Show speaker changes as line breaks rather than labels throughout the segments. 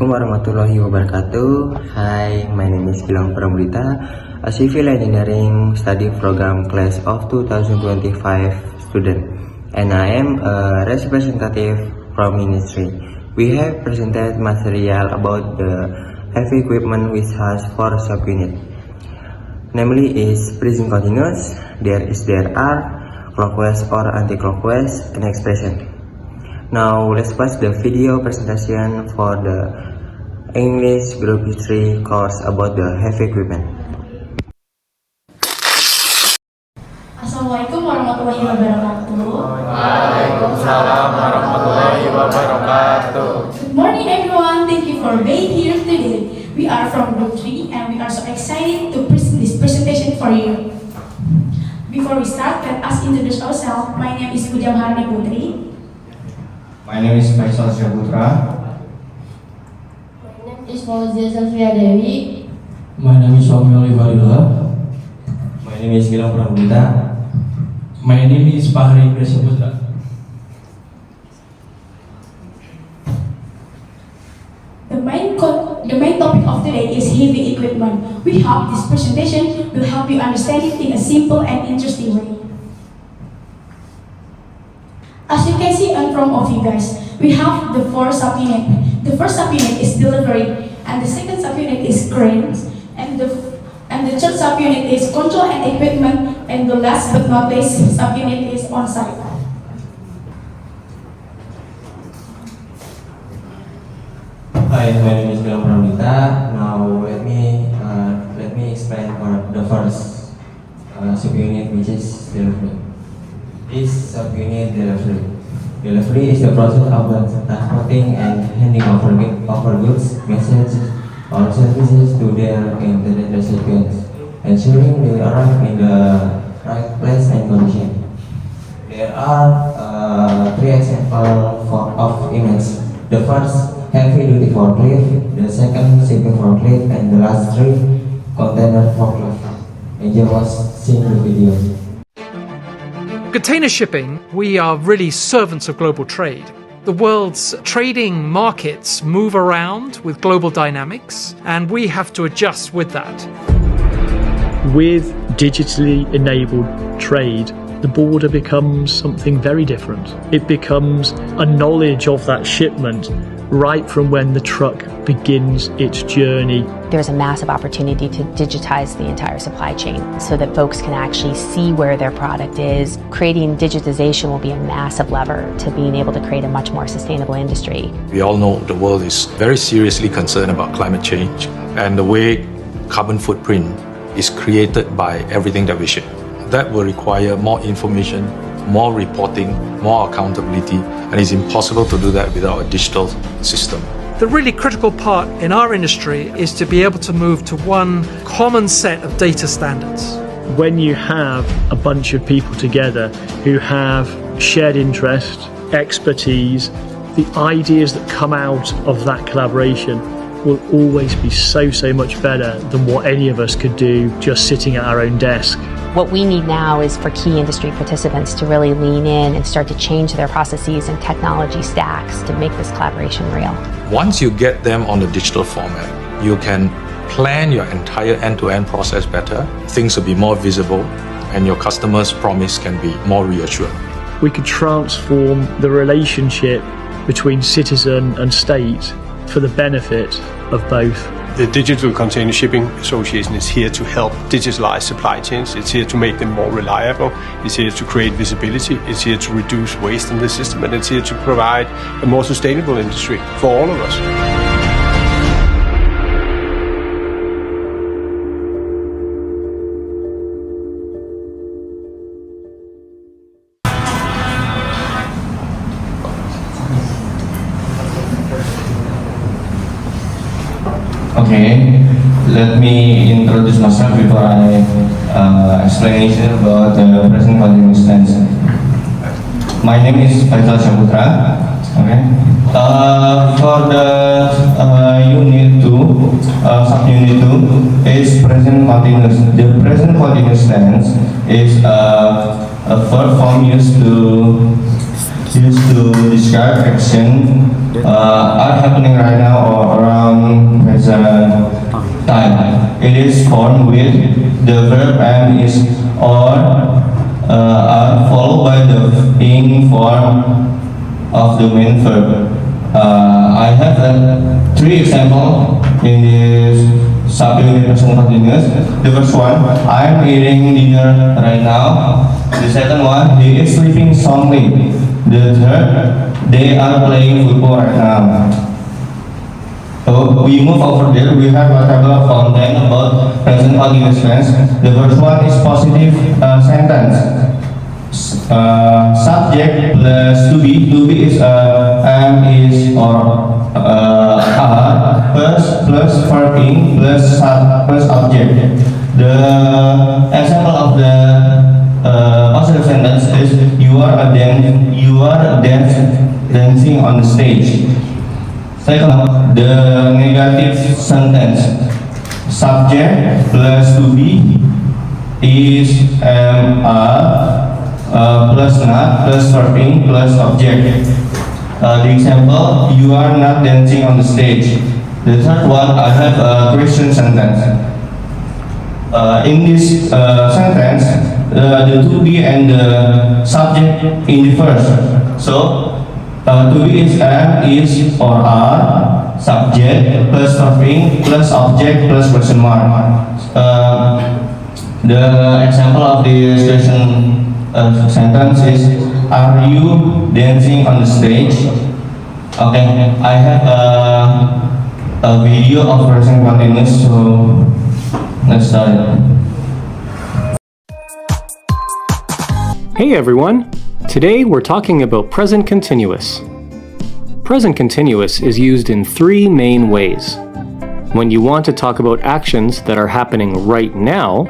Assalamualaikum warahmatullahi wabarakatuh. Hi, my name is Gilang Pramudita, a civil engineering study program class of 2025 student, and I am a representative from ministry. We have presented material about the heavy equipment which has 4 subunit. Namely is present continuous, there are, clockwise or anti-clockwise, and expression. Now let's watch the video presentation for the English Group History course about the heavy equipment.
Assalamualaikum warahmatullahi wabarakatuh.
Waalaikumsalam warahmatullahi wabarakatuh.
Good morning everyone, thank you for being here today. We are from Group 3 and we are so excited to present this presentation for you. Before we start, let us introduce ourselves. My name is Puja Maharani Putri.
My name is Faisal Syaputra.
My name is Fauzia Safia Dewi.
My name is Samuel Ibarila.
My name is Gilang Pramudita.
My name is Fahri Presaputra.
The main topic of today is heavy equipment. We hope this presentation will help you understand it in a simple and interesting way. As you can see in front of you guys, we have the 4 subunit. The first subunit is delivery, and the second subunit is cranes, and the third subunit is control and equipment, and the last but not least subunit is on-site.
Hi, my name is Gilang Pramudita. Now let me explain the first subunit, which is delivery. This subunit delivery. Delivery is the process of transporting and handing over goods, messages, or services to their intended recipients, ensuring they arrive in the right place and condition. There are 3 examples of images. The first, heavy-duty forklift, the second, shipping forklift, and the last 3, container forklift. Angel was seen the video.
Container shipping, we are really servants of global trade. The world's trading markets move around with global dynamics, and we have to adjust with that.
With digitally enabled trade, the border becomes something very different. It becomes a knowledge of that shipment right from when the truck begins its journey.
There's a massive opportunity to digitize the entire supply chain so that folks can actually see where their product is. Creating digitization will be a massive lever to being able to create a much more sustainable industry.
We all know the world is very seriously concerned about climate change and the way carbon footprint is created by everything that we ship. That will require more information, more reporting, more accountability, and it's impossible to do that without a digital system.
The really critical part in our industry is to be able to move to one common set of data standards.
When you have a bunch of people together who have shared interest, expertise, the ideas that come out of that collaboration will always be so much better than what any of us could do just sitting at our own desk.
What we need now is for key industry participants to really lean in and start to change their processes and technology stacks to make this collaboration real.
Once you get them on the digital format, you can plan your entire end-to-end process better. Things will be more visible, and your customer's promise can be more reassuring.
We could transform the relationship between citizen and state for the benefit of both.
The Digital Container Shipping Association is here to help digitalize supply chains. It's here to make them more reliable. It's here to create visibility. It's here to reduce waste in the system, and it's here to provide a more sustainable industry for all of us.
Okay, let me introduce myself before I explanation about the present continuous tense. My name is Faisal Syaputra. Okay. For the unit 2, subunit 2 is present continuous. The present continuous tense is a verb form used used to describe action are happening right now or around present time. It is formed with the verb am, is, or are followed by the being form of the main verb. I have three examples in this subunit present continuous. The first one, I am eating dinner right now. The second one, he is sleeping soundly. The third, they are playing football right now. So we move over there. We have a table of content about present continuous tense. The first one is positive sentence. Subject plus to be is am, is, or are plus verbing plus object. The example of the positive sentence is you are dancing on the stage. Second, the negative sentence. Subject plus to be is am, are, plus not, plus verbing, plus object. The example, you are not dancing on the stage. The third one, I have a question sentence. In this sentence, the to be and the subject in the first. So, to be is am, is, or are, subject, plus verbing, plus object, plus question mark. The example of this question sentence is, are you dancing on the stage? Okay, I have a video of present continuous, so let's start it.
Hey everyone! Today we're talking about present continuous. Present continuous is used in three main ways. When you want to talk about actions that are happening right now,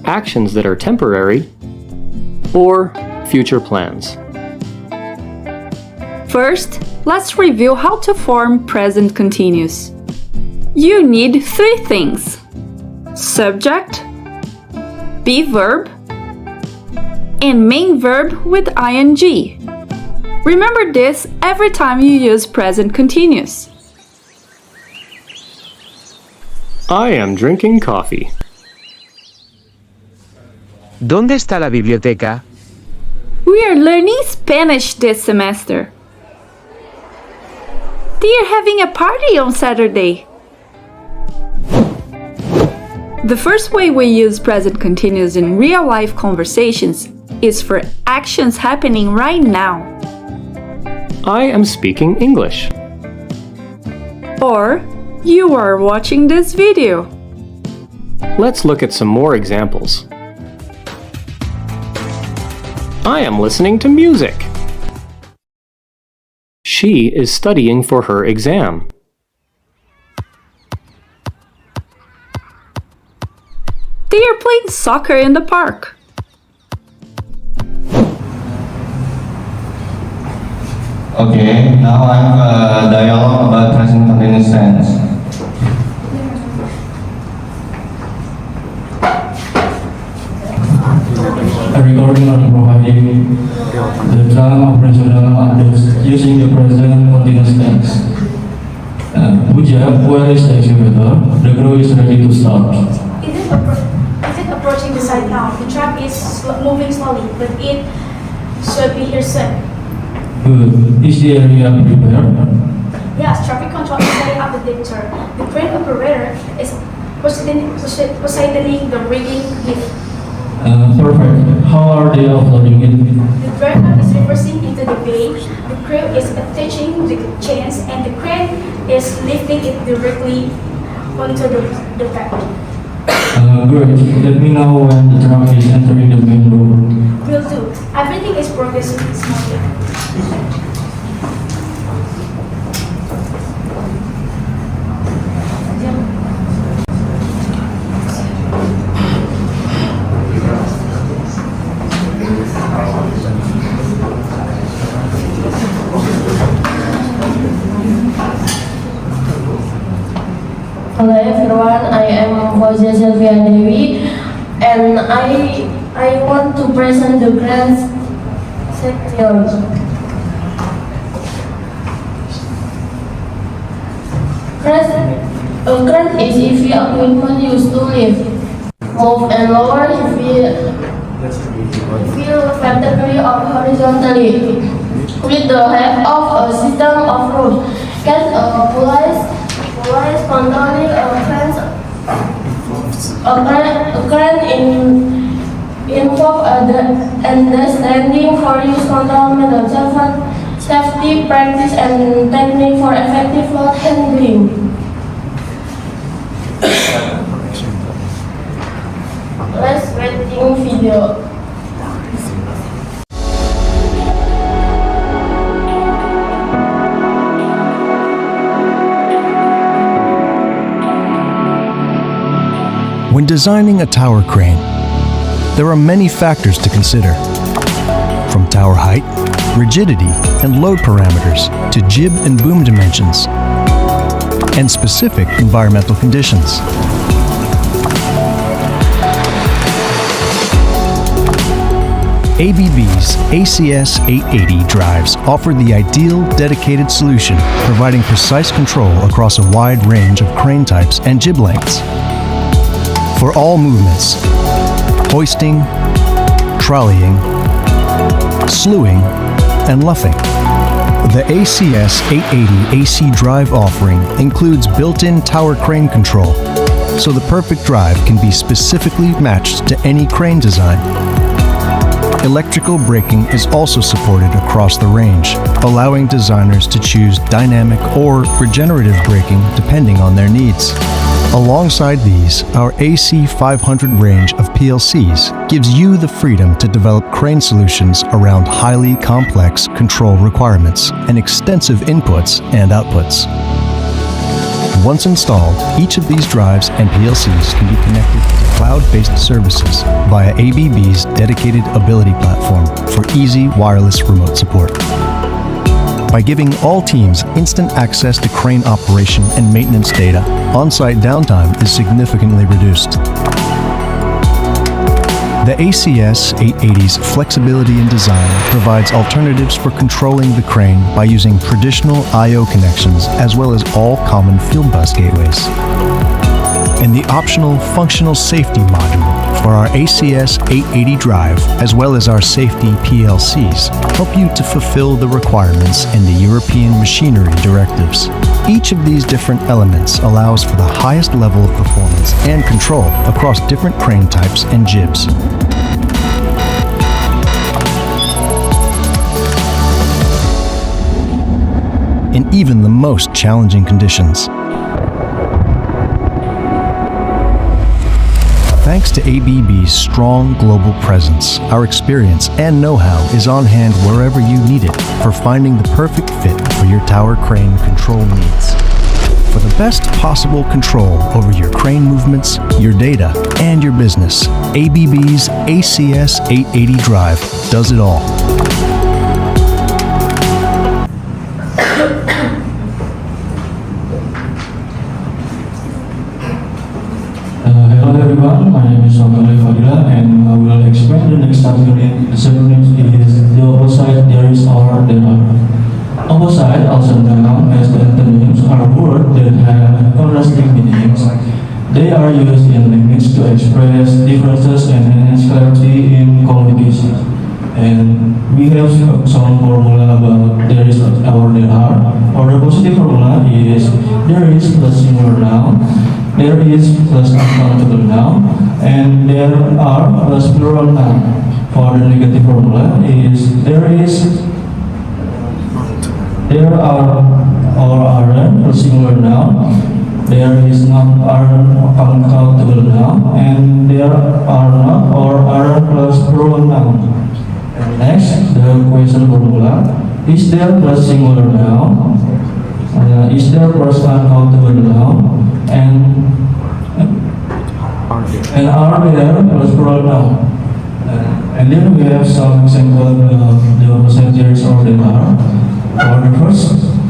actions that are temporary, or future plans.
First, let's review how to form present continuous. You need three things: subject, be verb, and main verb with ing. Remember this every time you use present continuous.
I am drinking coffee.
¿Dónde está la biblioteca?
We are learning Spanish this semester. They are having a party on Saturday. The first way we use present continuous in real-life conversations is for actions happening right now.
I am speaking English.
Or, you are watching this video.
Let's look at some more examples. I am listening to music. She is studying for her exam.
They are playing soccer in the park.
Okay, now I have a dialogue about present continuous tense.
A recording are providing the term operational adverbs using the present continuous tense. Puja, where is the excavator? The crew is ready to start.
Is it approaching the site now? The truck is moving slowly, but it should be here soon.
Good. Is the area prepared?
Yes, traffic control is setting up the dictator. The crane operator is positioning the rigging lift.
Perfect. How are they offloading it?
The driver is reversing into the bay. The crew is attaching the chains, and the crane is lifting it directly onto the back.
Great. Let me know when the truck is entering the main road.
Will do. Everything is progressing smoothly.
Hello everyone, I am Fauzia Sylvia Dewi and I want to present the grand section. Crane is heavy equipment used to lift, move, and lower heavy vertically or horizontally. With the help of a system of ropes, pulleys, controlling a crane involve understanding for use control methods, safety practice, and technique for effective load handling. Let's waiting video.
When designing a tower crane, there are many factors to consider, from tower height, rigidity, and load parameters to jib and boom dimensions, and specific environmental conditions. ABB's ACS 880 drives offer the ideal dedicated solution, providing precise control across a wide range of crane types and jib lengths. For all movements, hoisting, trolleying, slewing, and luffing. The ACS 880 AC drive offering includes built-in tower crane control, so the perfect drive can be specifically matched to any crane design. Electrical braking is also supported across the range, allowing designers to choose dynamic or regenerative braking depending on their needs. Alongside these, our AC500 range of PLCs gives you the freedom to develop crane solutions around highly complex control requirements and extensive inputs and outputs. Once installed, each of these drives and PLCs can be connected to cloud-based services via ABB's dedicated Ability platform for easy wireless remote support. By giving all teams instant access to crane operation and maintenance data, on-site downtime is significantly reduced. The ACS 880's flexibility in design provides alternatives for controlling the crane by using traditional I/O connections as well as all common field bus gateways. And the optional functional safety module for our ACS 880 drive, as well as our safety PLCs, help you to fulfill the requirements in the European machinery directives. Each of these different elements allows for the highest level of performance and control across different crane types and jibs. In even the most challenging conditions. Thanks to ABB's strong global presence, our experience and know-how is on hand wherever you need it for finding the perfect fit for your tower crane control needs. For the best possible control over your crane movements, your data, and your business, ABB's ACS 880 drive does it all.
Hello everyone, my name is Samuel Fadila and I will explain the next subunit. The subunit is the opposite there is or there are. Opposite, also known as the antonyms, are words that have contrasting meanings. They are used in language to express differences and enhance clarity in communication. And we have some formula about there is or there are. Or the positive formula is there is plus singular noun. There is plus uncountable noun, and there are plus plural noun. For the negative formula is there are or aren't plus singular noun, there is not uncountable noun, and there are not or aren't plus plural noun. And next, the question formula is there plus singular noun, is there plus uncountable noun, and are there plus plural noun. And then we have some example of the percentages or there are. For the first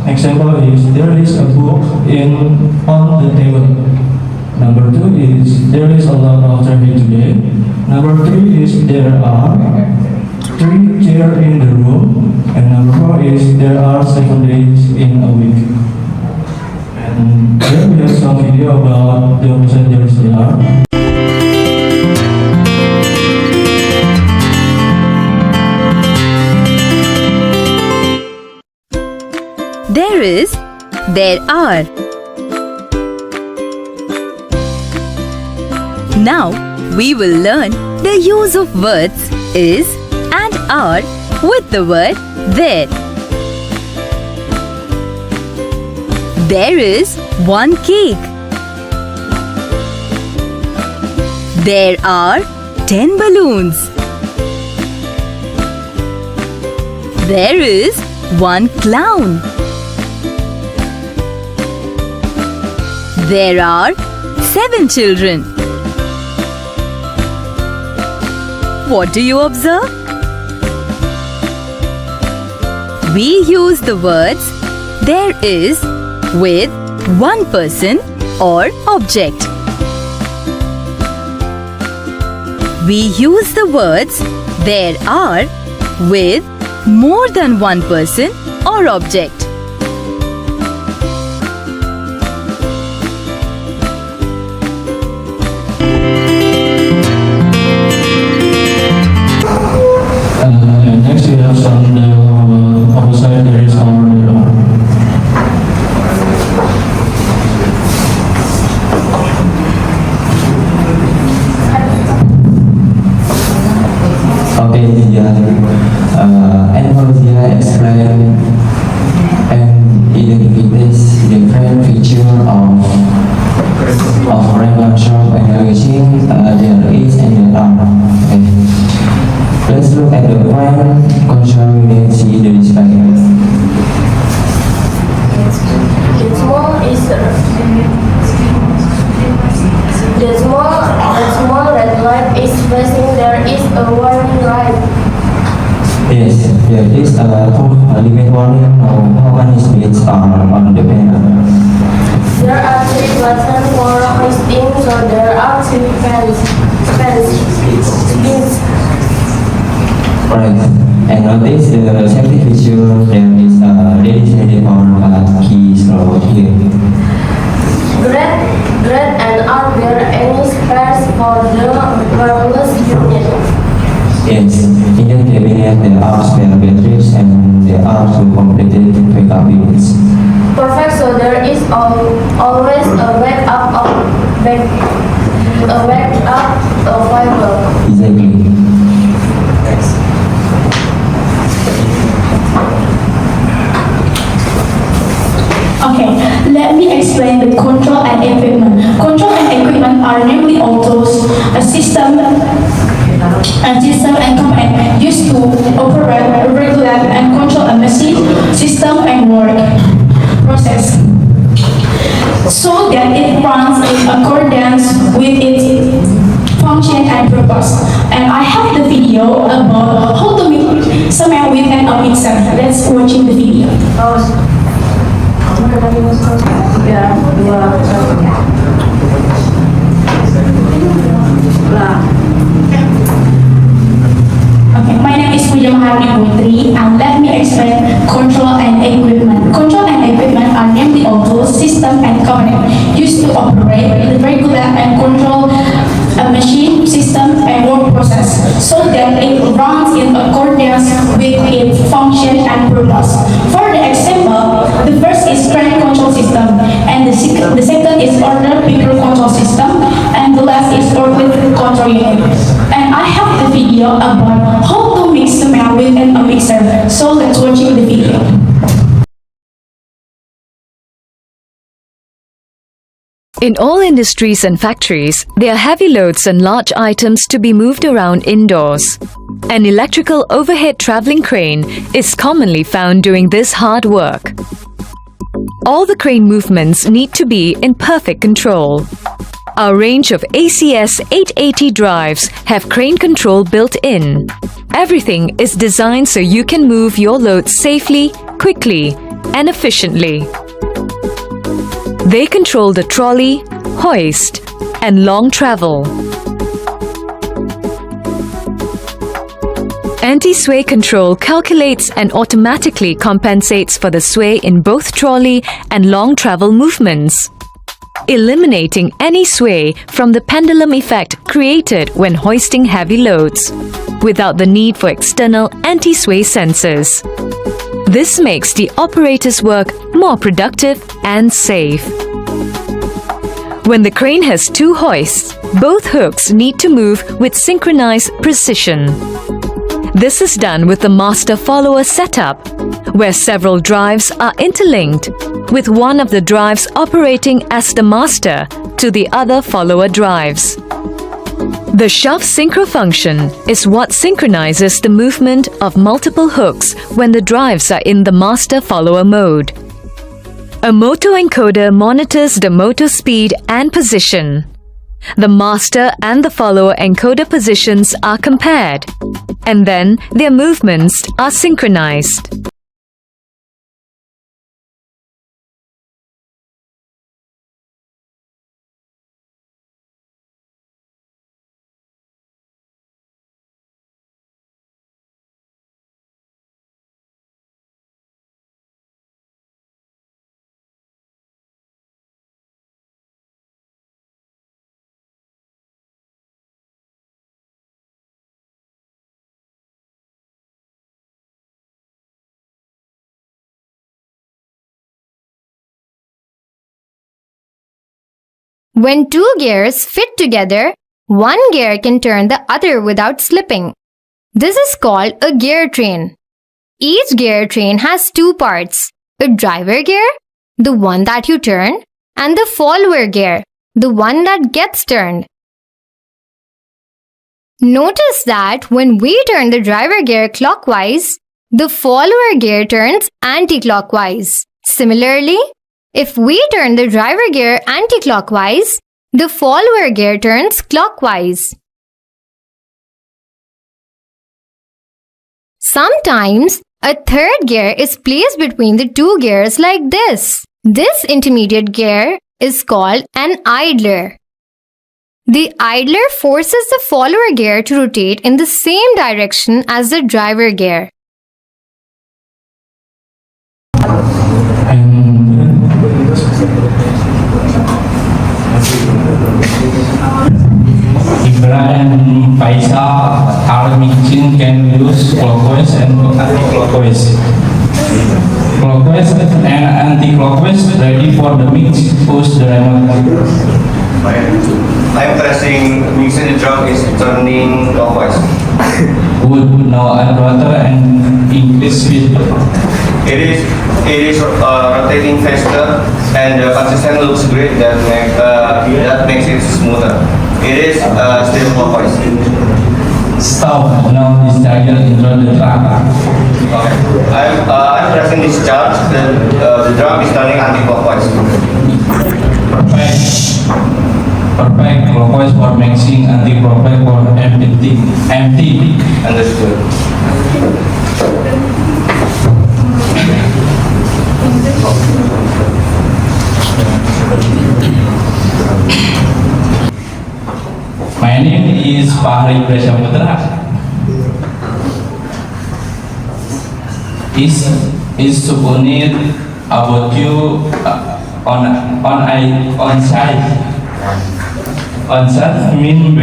example is there is a book on the table. Number 2 is there is a lot of traffic today. Number 3 is there are 3 chairs in the room. And number 4 is there are 7 days in a week. And Here we have some video about the passengers here.
There is, there are. Now we will learn the use of words is and are with the word there. There is one cake. There are 10 balloons. There is one clown. There are 7 children. What do you observe? We use the words there is with one person or object. We use the words there are with more than one person or object.
And next we have some opposite there is our
Okay, Anthologia explain and identifies different feature of random shop and packaging. There is and there are. Okay. Let's look at the front control unit. See the display.
The small red light is flashing. There is a warning light.
Yes, there is a limit warning. How many speeds are on the panel?
There are 3 buttons for hoisting, so there are 2 speeds.
Right. And notice the safety feature. There is a dedicated for key slot here.
Great, and are there any spares for the wireless unit?
Yes, in the cabinet there are spare batteries and there are 2 completed backup units.
Perfect, so there is always a backup available.
Exactly.
Okay, let me explain the control and equipment. Control and equipment are namely autos, a system and command used to operate, regulate, and control a machine, system, and work process, so that it runs in accordance with its function and purpose. And I have the video about how to make cement with a mixer. Let's watch the video. Okay, my name is Puja Maharani Putri, and let me explain control and equipment. Control and equipment are namely autos, system, and component used to operate, regulate, and control a machine, system, and work process, so that it runs in accordance with its function and purpose. For the example, the first is train control system, and the second is order picker control system, and the last is orbit control unit. And I have the video about how to mix cement with a mixer, so let's watch the video.
In all industries and factories, there are heavy loads and large items to be moved around indoors. An electrical overhead traveling crane is commonly found doing this hard work. All the crane movements need to be in perfect control. Our range of ACS 880 drives have crane control built in. Everything is designed so you can move your loads safely, quickly, and efficiently. They control the trolley, hoist, and long travel. Anti-sway control calculates and automatically compensates for the sway in both trolley and long travel movements, eliminating any sway from the pendulum effect created when hoisting heavy loads, without the need for external anti-sway sensors. This makes the operator's work more productive and safe. When the crane has two hoists, both hooks need to move with synchronized precision. This is done with the master-follower setup, where several drives are interlinked, with one of the drives operating as the master to the other follower drives. The shove synchro function is what synchronizes the movement of multiple hooks when the drives are in the master-follower mode. A motor encoder monitors the motor speed and position. The master and the follower encoder positions are compared, and then their movements are synchronized.
When two gears fit together, one gear can turn the other without slipping. This is called a gear train. Each gear train has two parts, a driver gear, the one that you turn, and the follower gear, the one that gets turned. Notice that when we turn the driver gear clockwise, the follower gear turns anti-clockwise. Similarly, if we turn the driver gear anti-clockwise, the follower gear turns clockwise. Sometimes, a third gear is placed between the two gears like this. This intermediate gear is called an idler. The idler forces the follower gear to rotate in the same direction as the driver gear.
Ibra and Paisa are mixing can use clockwise and anti-clockwise. Clockwise and anti-clockwise ready for the mix. Push the remote.
I'm pressing using the drum is turning clockwise.
Good. Now add water and increase speed.
It is rotating faster and the consistent looks great. That makes it smoother. It is still clockwise.
Stop. Now discharge into the drum.
Okay. I'm pressing discharge. The drum is turning anti-clockwise.
Perfect. Clockwise for mixing, anti-clockwise for empty.
Understood.
My name is Fahri Prasamutra. Is supposed about you on site. On site mean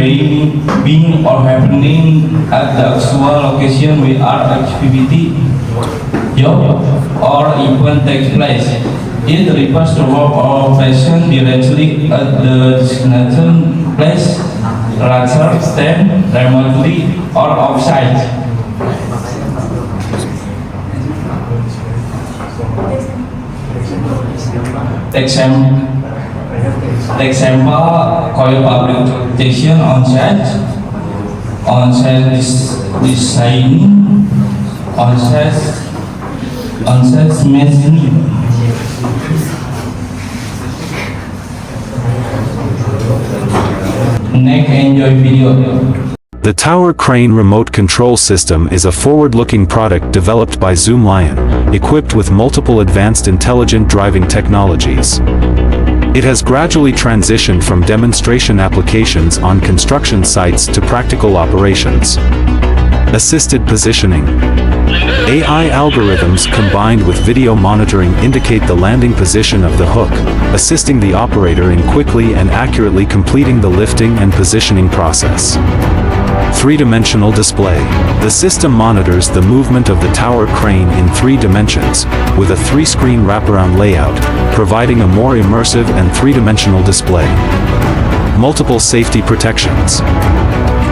being or happening at the actual location where activity, job, or event takes place. It refers to work or operation directly at the destination place, rather than remotely or off-site. Example, coil fabrication on-site designing, on-site machining. Next, enjoy video.
The Tower Crane Remote Control System is a forward-looking product developed by Zoomlion, equipped with multiple advanced intelligent driving technologies. It has gradually transitioned from demonstration applications on construction sites to practical operations. Assisted positioning. AI algorithms combined with video monitoring indicate the landing position of the hook, assisting the operator in quickly and accurately completing the lifting and positioning process. Three-dimensional display. The system monitors the movement of the tower crane in 3 dimensions, with a 3-screen wraparound layout, providing a more immersive and 3-dimensional display. Multiple safety protections.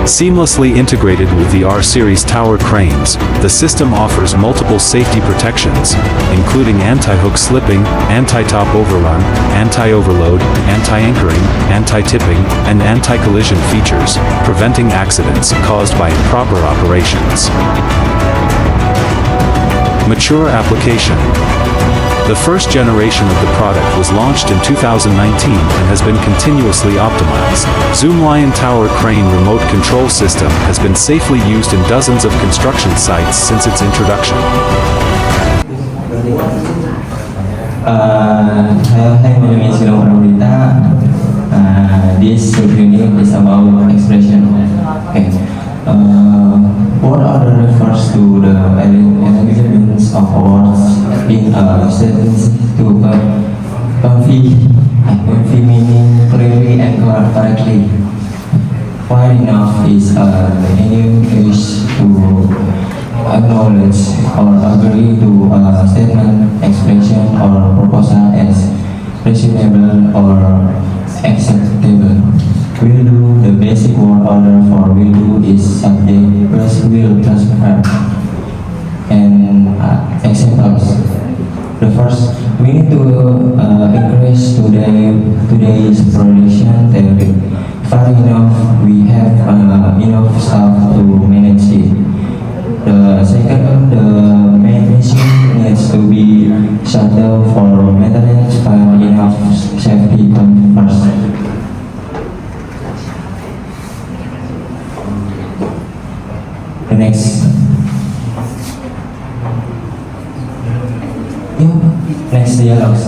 Seamlessly integrated with the R-Series tower cranes, the system offers multiple safety protections, including anti-hook slipping, anti-top overrun, anti-overload, anti-anchoring, anti-tipping, and anti-collision features, preventing accidents caused by improper operations. Mature application. The first generation of the product was launched in 2019 and has been continuously optimized. Zoomlion Tower Crane Remote Control System has been safely used in dozens of construction sites since its introduction.
Hi, my name is Gilang Pramudita. This subunit is about expression. Okay. What order refers to the elements of words in a sentence to convey meaning clearly and correctly. Why enough is the aim is to acknowledge or agree to a statement, expression, or proposal as reasonable or acceptable. Will do, the basic word order for will do is subject plus will plus verb. And examples. The first, we need to increase today's production theory. Far enough, we have enough staff to manage it. The second, the main machine needs to be shut down for maintenance. Far enough, safety comes first. The next. Next dialogue.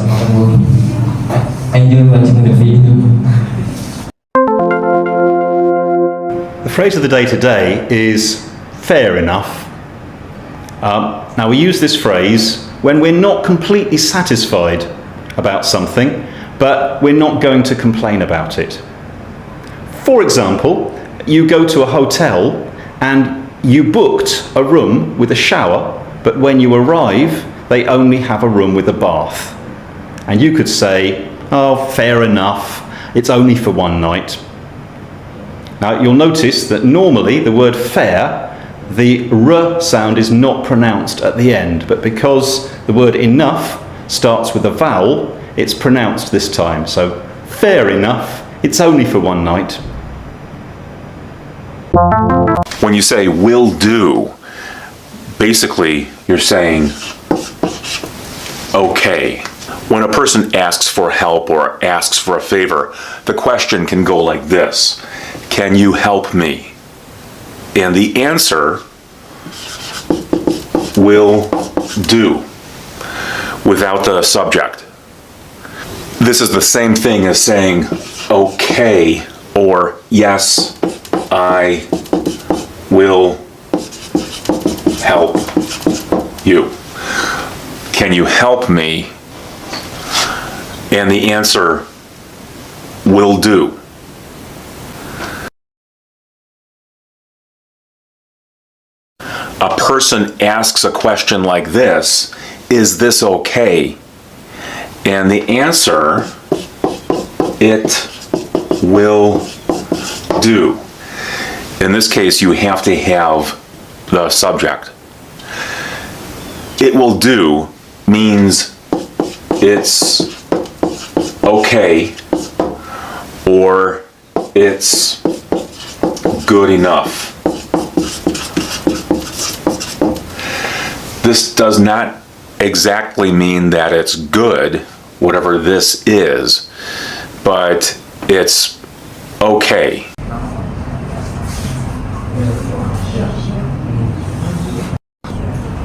Enjoy watching the video.
The phrase of the day today is fair enough. Now we use this phrase when we're not completely satisfied about something, but we're not going to complain about it. For example, you go to a hotel and you booked a room with a shower, but when you arrive, they only have a room with a bath. And you could say, oh, fair enough, it's only for one night. Now, you'll notice that normally the word fair, the R sound is not pronounced at the end, but because the word enough starts with a vowel, it's pronounced this time. So, fair enough, it's only for one night.
When you say will do, basically you're saying okay. When a person asks for help or asks for a favor, the question can go like this: can you help me? And the answer will do without the subject. This is the same thing as saying okay or yes, I will help you. Can you help me? And the answer will do. A person asks a question like this: is this okay? And the answer, it will do. In this case, you have to have the subject. It will do means it's okay or it's good enough. This does not exactly mean that it's good, whatever this is, but it's okay.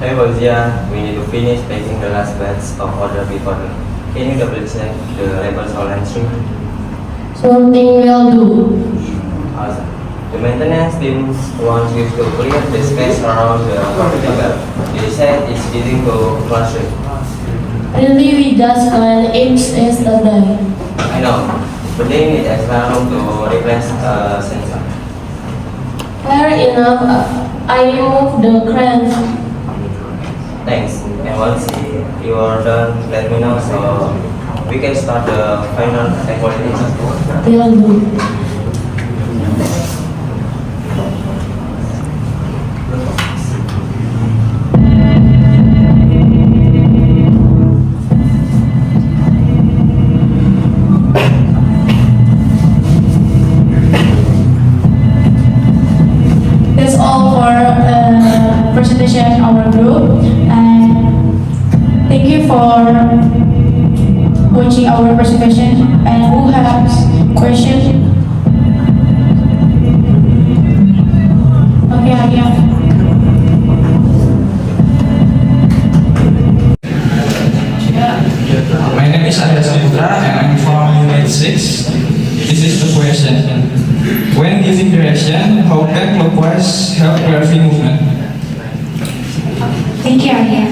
Hey Fauzia, we need to finish packing the last batch of order before. Can you double check the labels all entry?
Something will do.
Awesome.
The maintenance team wants you to clear the space around the vertical. They said it's easy to classroom.
Really, we just cleaned it yesterday.
I know, but they need extra room to replace a sensor.
Fair enough. I removed the crane.
Thanks. And once you are done, let me know so we can start the final equalization.
Will do.
That's all for presentation our group, and thank you for watching our presentation. And who has question? Okay, Arya.
My name is Arya Saputra and I'm from Unit 6. This is the question. When giving direction, how can clockwise help gravity movement?
Thank you, Arya.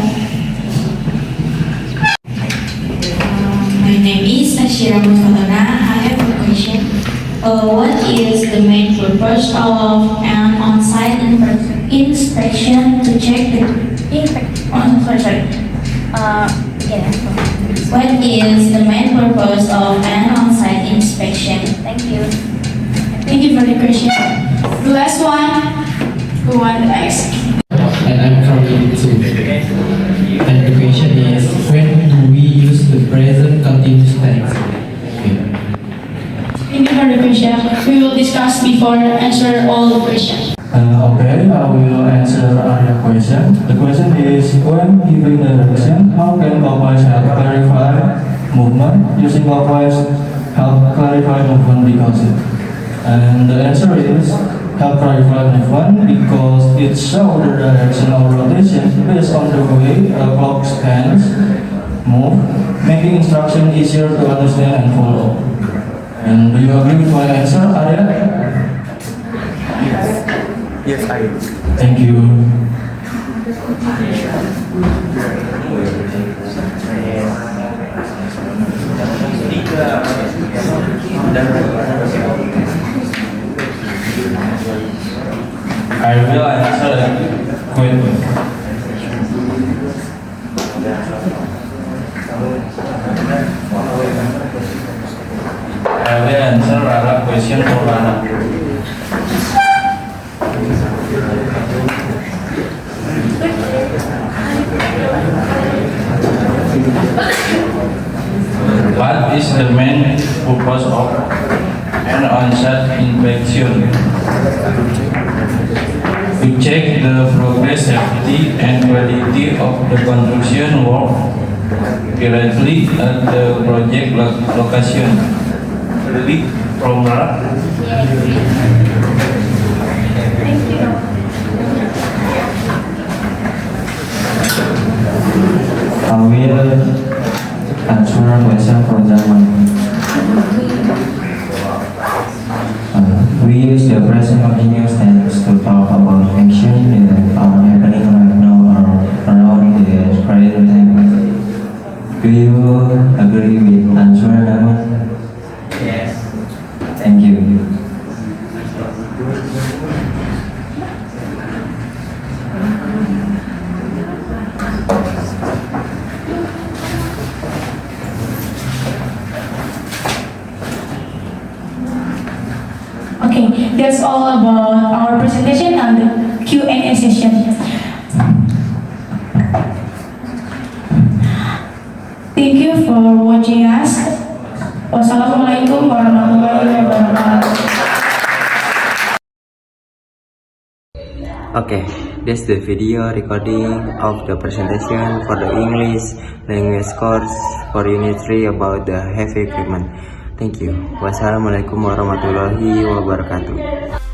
My name is Ashira Mutfadana. I have a question. What is the main purpose of an on-site inspection to check the What is the main purpose of an on-site inspection? Thank you.
Thank you for the question. The last one, who want to ask?
And I'm from Unit 2. And the question is, when do we use the present continuous tense?
Thank you for the question. We will discuss before answer all the questions.
Okay, I will answer your question. The question is, when giving direction, how can clockwise help clarify movement? Using clockwise help clarify movement because and the answer is help clarify movement because it shows the direction of rotation based on the way a clock hands move, making instruction easier to understand and follow. And do you agree with my answer, Arya?
Yes, I do.
Thank you. I will answer the question. I will answer the question for Rana. What is the main purpose of an on-site inspection? To check the progress, safety, and quality of the construction work directly at the project location. Ready from Rana? I will answer a question for German. We use the present continuous tense to talk about action that are happening right now around the present time. Do you agree with answer, German? Yes. Thank you.
Okay, that's all about our presentation and the Q&A session. Thank you for watching us. Wassalamualaikum warahmatullahi wabarakatuh.
Okay, that's the video recording of the presentation for the English language course for Unit 3 about the heavy equipment. Thank you. Wassalamualaikum warahmatullahi wabarakatuh.